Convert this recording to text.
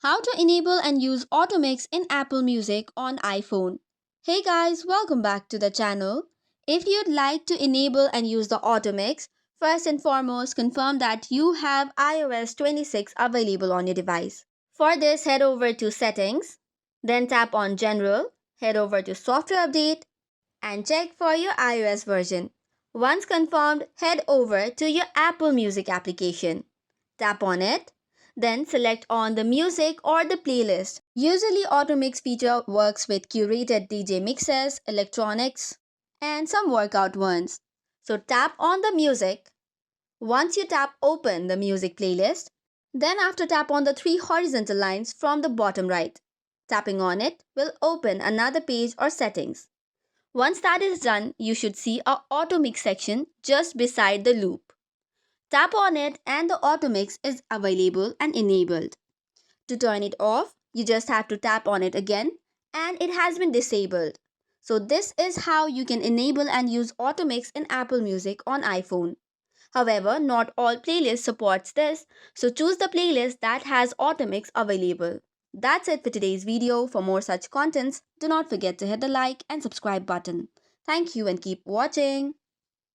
How to enable and use AutoMix in Apple Music on iPhone. Hey guys, welcome back to the channel. If you'd like to enable and use the AutoMix, first and foremost confirm that you have iOS 26 available on your device. For this, head over to Settings, then tap on General, head over to Software Update, and check for your iOS version. Once confirmed, head over to your Apple Music application. Tap on it, then select on the music or the playlist. Usually AutoMix feature works with curated DJ mixes, electronics, and some workout ones. So tap on the music. Once you tap open the music playlist, then after tap on the three horizontal lines from the bottom right. Tapping on it will open another page or settings. Once that is done, you should see a AutoMix section just beside the loop. Tap on it and the AutoMix is available and enabled. To turn it off, you just have to tap on it again and it has been disabled. So this is how you can enable and use AutoMix in Apple Music on iPhone. However, not all playlists supports this, so choose the playlist that has AutoMix available. That's it for today's video. For more such contents, do not forget to hit the like and subscribe button. Thank you and keep watching.